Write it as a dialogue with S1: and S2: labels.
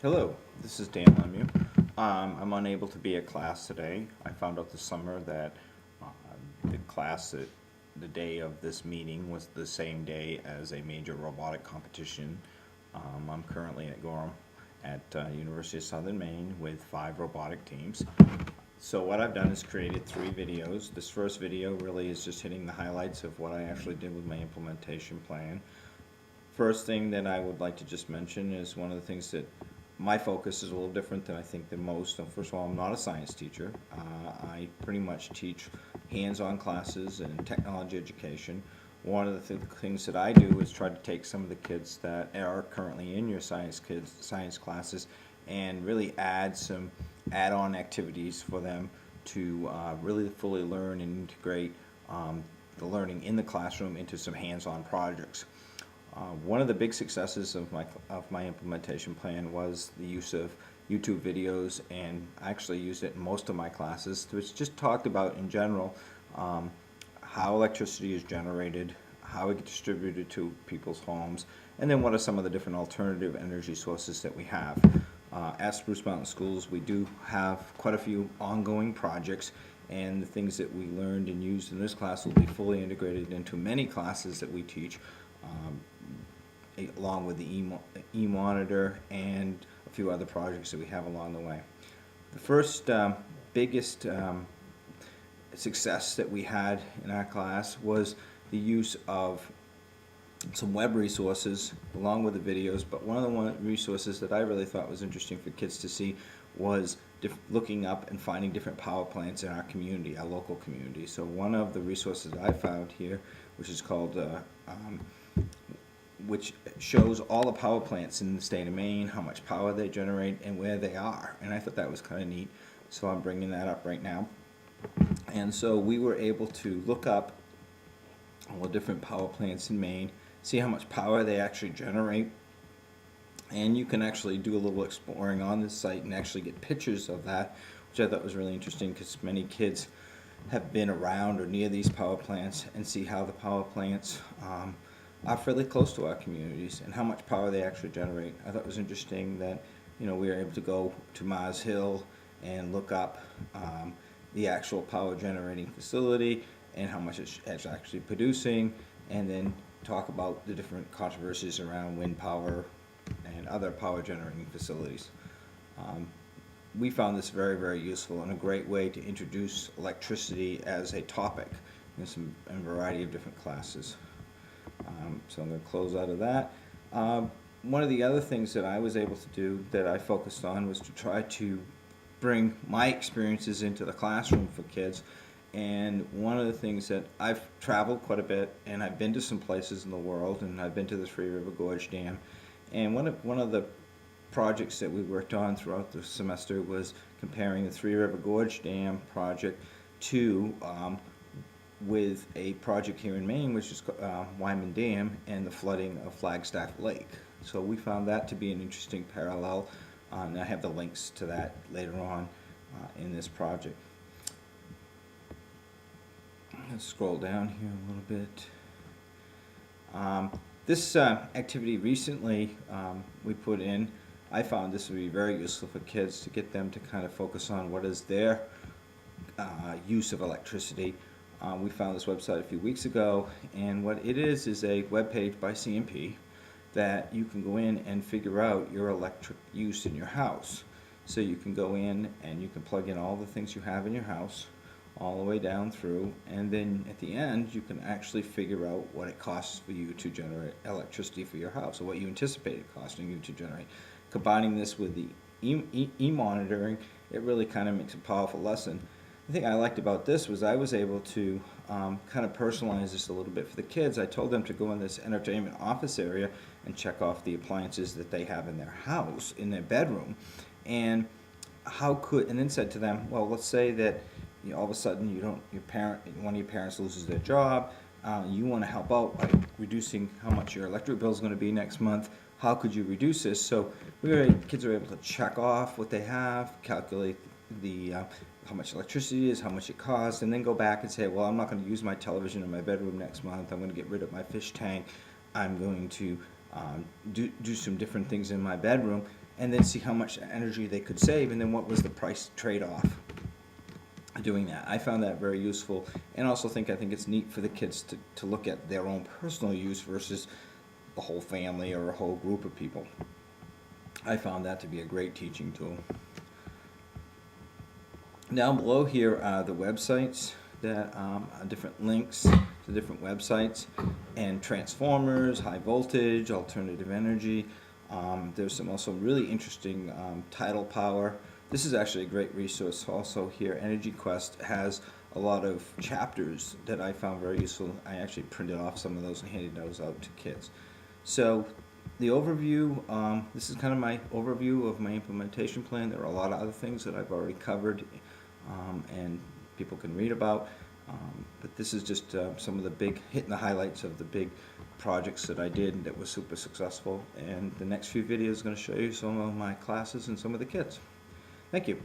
S1: Hello, this is Dan Lemieux. I'm unable to be at class today. I found out this summer that uh, the class at the day of this meeting was the same day as a major robotic competition. I'm currently at Gorham at University of Southern Maine with 5 robotic teams. So what I've done is created 3 videos. This first video really is just hitting the highlights of what I actually did with my implementation plan. First thing that I would like to just mention is one of the things that my focus is a little different than I think than most. So first of all, I'm not a science teacher. I pretty much teach hands-on classes and technology education. One of the things that I do is try to take some of the kids that are currently in your science classes and really add some add-on activities for them to really fully learn and integrate the learning in the classroom into some hands-on projects. One of the big successes of my implementation plan was the use of YouTube videos, and I actually used it in most of my classes, which just talked about in general how electricity is generated, how it gets distributed to people's homes, and then what are some of the different alternative energy sources that we have. At Spruce Mountain Schools, we do have quite a few ongoing projects, and the things that we learned and used in this class will be fully integrated into many classes that we teach, along with the e-monitor and a few other projects that we have along the way. The first biggest success that we had in our class was the use of some web resources along with the videos, but one of the resources that I really thought was interesting for kids to see was looking up and finding different power plants in our community, our local community. So one of the resources I found here, which is called which shows all the power plants in the state of Maine, how much power they generate, and where they are. And I thought that was kind of neat, so I'm bringing that up right now. And so we were able to look up all the different power plants in Maine, see how much power they actually generate, and you can actually do a little exploring on this site and actually get pictures of that, which I thought was really interesting because many kids have been around or near these power plants and see how the power plants are fairly close to our communities and how much power they actually generate. I thought it was interesting that we were able to go to Mars Hill and look up the actual power generating facility and how much it's actually producing, and then talk about the different controversies around wind power and other power generating facilities. We found this very, very useful and a great way to introduce electricity as a topic in a variety of different classes. So I'm going to close out of that. One of the other things that I was able to do that I focused on was to try to bring my experiences into the classroom for kids. And one of the things that I've traveled quite a bit, and I've been to some places in the world, and I've been to the Three River Gorge Dam. And one of the projects that we worked on throughout the semester was comparing the Three River Gorge Dam project to with a project here in Maine, which is Wyman Dam, and the flooding of Flagstaff Lake. So we found that to be an interesting parallel, and I have the links to that later on in this project. Let's scroll down here a little bit. This activity recently we put in, I found this would be very useful for kids to get them to kind of focus on what is their use of electricity. We found this website a few weeks ago, and what it is a web page by CMP that you can go in and figure out your electric use in your house. So you can go in and you can plug in all the things you have in your house all the way down through, and then at the end you can actually figure out what it costs for you to generate electricity for your house, or what you anticipate it costing you to generate. Combining this with the e-monitoring, it really kind of makes a powerful lesson. The thing I liked about this was I was able to kind of personalize this a little bit for the kids. I told them to go in this entertainment office area and check off the appliances that they have in their house, in their bedroom, and then said to them, well, let's say that all of a sudden one of your parents loses their job, you want to help out by reducing how much your electric bill is going to be next month. How could you reduce this? So kids are able to check off what they have, calculate how much electricity is, how much it costs, and then go back and say, well, I'm not going to use my television in my bedroom next month. I'm going to get rid of my fish tank. I'm going to do some different things in my bedroom, and then see how much energy they could save, and then what was the price trade-off doing that. I found that very useful, and also I think it's neat for the kids to look at their own personal use versus the whole family or a whole group of people. I found that to be a great teaching tool. Down below here are the websites that different links to different websites, and transformers, high voltage, alternative energy. There's some also really interesting tidal power. This is actually a great resource also here. Energy Quest has a lot of chapters that I found very useful. I actually printed off some of those and handed those out to kids. So the overview, this is kind of my overview of my implementation plan. There are a lot of other things that I've already covered and people can read about. But this is just some of the big, hitting the highlights of the big projects that I did that were super successful. And the next few videos are going to show you some of my classes and some of the kids. Thank you.